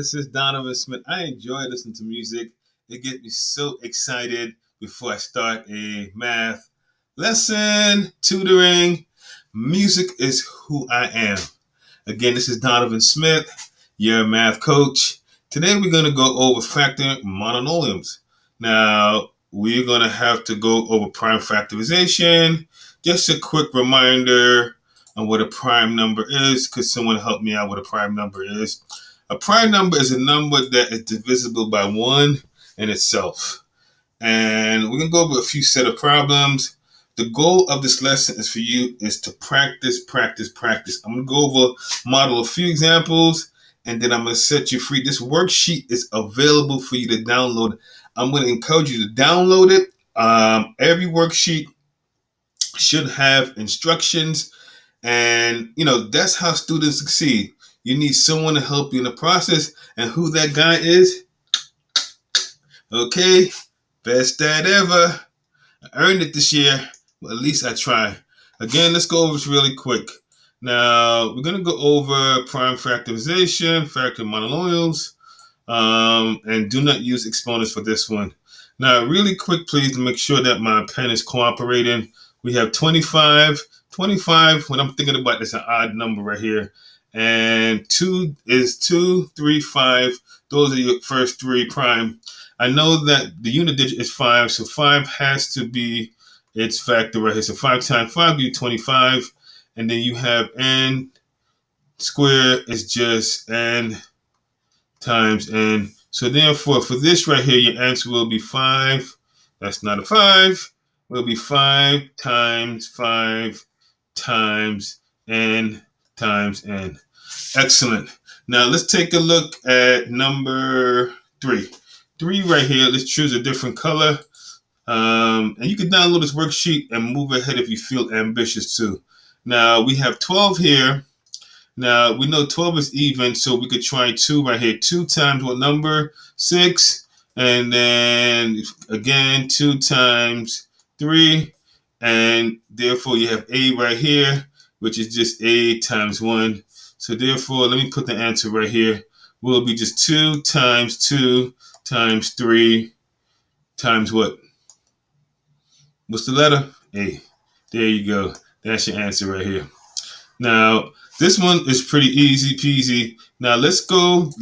this is Donovan Smith. I enjoy listening to music. It gets me so excited before I start a math lesson, tutoring. Music is who I am. Again, this is Donovan Smith, your math coach. Today we're going to go over factoring monomials. Now, we're going to have to go over prime factorization. Just a quick reminder on what a prime number is. Could someone help me out what a prime number is? A prime number is a number that is divisible by 1 in itself. And we're going to go over a few set of problems. The goal of this lesson is for you is to practice. I'm going to go over, model a few examples, and then I'm going to set you free. This worksheet is available for you to download. I'm going to encourage you to download it. Every worksheet should have instructions, and that's how students succeed. You need someone to help you in the process, and who that guy is? Okay, best dad ever. I earned it this year. Well, at least I try. Again, let's go over this really quick. Now, we're going to go over prime factorization, factor monomials, and do not use exponents for this one. Now, really quick, please, to make sure that my pen is cooperating. We have 25. 25, when I'm thinking about, it's an odd number right here. And 2 is 2, 3, 5. Those are your first 3 prime. I know that the unit digit is 5, so 5 has to be its factor right here. So 5 times 5 gives you 25. And then you have n squared is just n times n. So therefore, for this right here, your answer will be 5. That's not a 5. Will be 5 times 5 times n times n. Excellent. Now let's take a look at number 3. 3 right here. Let's choose a different color. And you can download this worksheet and move ahead if you feel ambitious too. Now we have 12 here. Now we know 12 is even, so we could try 2 right here. 2 times what number? 6. And then again 2 times 3. And therefore you have a right here, which is just a times 1. So therefore, let me put the answer right here. Will be just 2 times 2 times 3 times what? What's the letter? A. There you go. That's your answer right here. Now, this one is pretty easy peasy. Now, let's move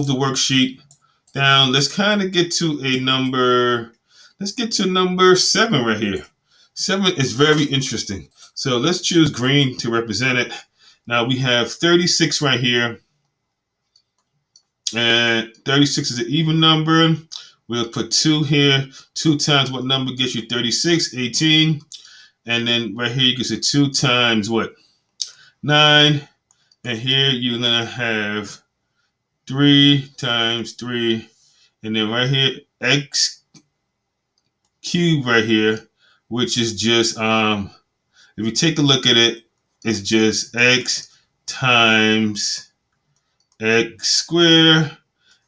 the worksheet down. Let's kind of get to a number. Let's get to number 7 right here. 7 is very interesting. So let's choose green to represent it. Now we have 36 right here. And 36 is an even number. We'll put 2 here. 2 times what number gets you 36? 18. And then right here you can say 2 times what? 9. And here you're going to have 3 times 3. And then right here, x cubed right here, which is just, if you take a look at it, it's just x times x squared.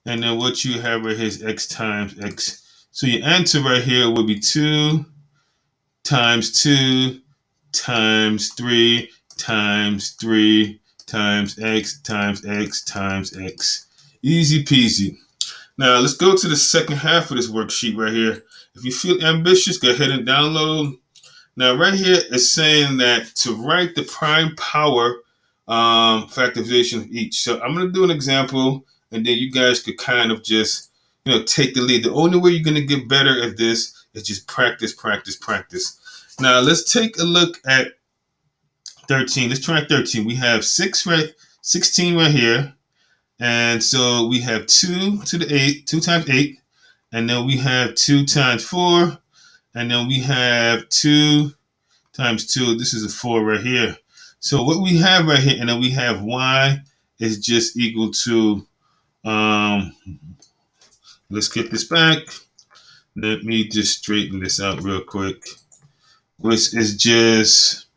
And then what you have right here is x times x. So your answer right here will be 2 times 2 times 3 times 3 times x times x times x. Easy peasy. Now let's go to the second half of this worksheet right here. If you feel ambitious, go ahead and download. Now right here it's saying that to write the prime power factorization of each. So I'm going to do an example, and then you guys could kind of just take the lead. The only way you're going to get better at this is just practice. Now let's take a look at 13. Let's try 13. We have 16 right here. And so we have 2 to the 8, 2 times 8. And then we have 2 times 4. And then we have 2 times 2. This is a 4 right here. So what we have right here, and then we have y is just equal to, let's get this back. Let me just straighten this out real quick. Which is just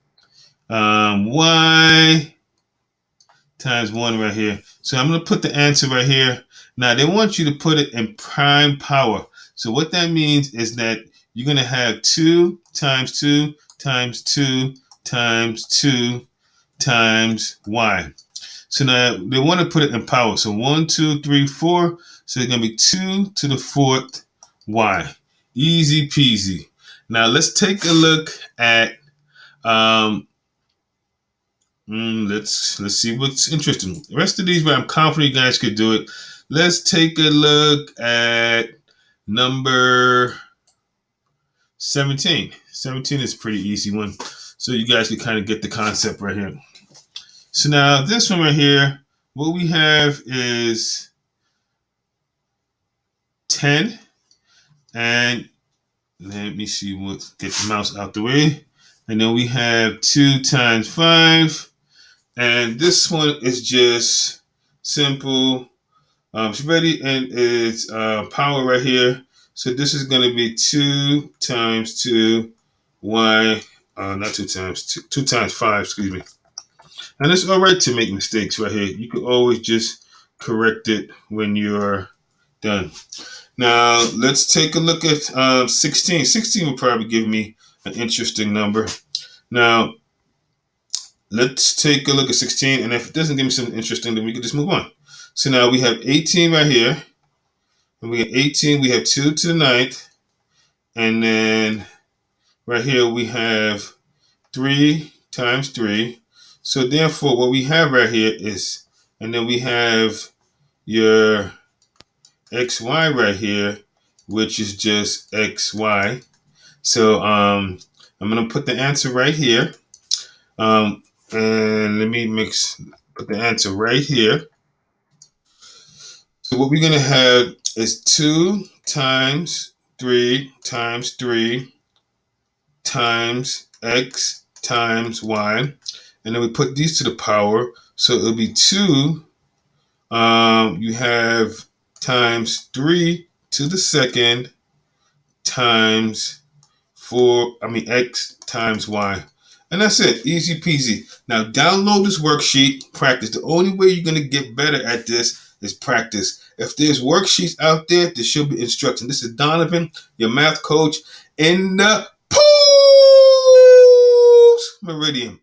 y times 1 right here. So I'm going to put the answer right here. Now, they want you to put it in prime power. So what that means is that you're going to have 2 times 2 times 2 times 2 times y. So now they want to put it in power. So 1, 2, 3, 4. So it's going to be 2 to the 4th y. Easy peasy. Now let's take a look at let's see what's interesting. The rest of these, but I'm confident you guys could do it. Let's take a look at number 17. 17 is a pretty easy one. So you guys can kind of get the concept right here. So now this one right here, what we have is 10. And let me see what, get the mouse out the way. And then we have 2 times 5. And this one is just simple. It's ready, and it's power right here. So this is going to be 2 times 2 y, not 2 times, 2 times 5, excuse me. And it's all right to make mistakes right here. You can always just correct it when you're done. Now, let's take a look at 16. 16 will probably give me an interesting number. Now, let's take a look at 16, and if it doesn't give me something interesting, then we can just move on. So now we have 18 right here. And we have 18, we have 2 to the 9th. And then right here we have 3 times 3. So therefore, what we have right here is, and then we have your xy right here, which is just xy. So I'm going to put the answer right here. And let me put the answer right here. So what we're going to have is 2 times 3 times 3 times x times y. And then we put these to the power. So it'll be 2. You have times 3 to the 2nd times x times y. And that's it. Easy peasy. Now download this worksheet, practice. The only way you're going to get better at this is practice. If there's worksheets out there, there should be instruction. This is Donovan, your math coach, in the Meridian.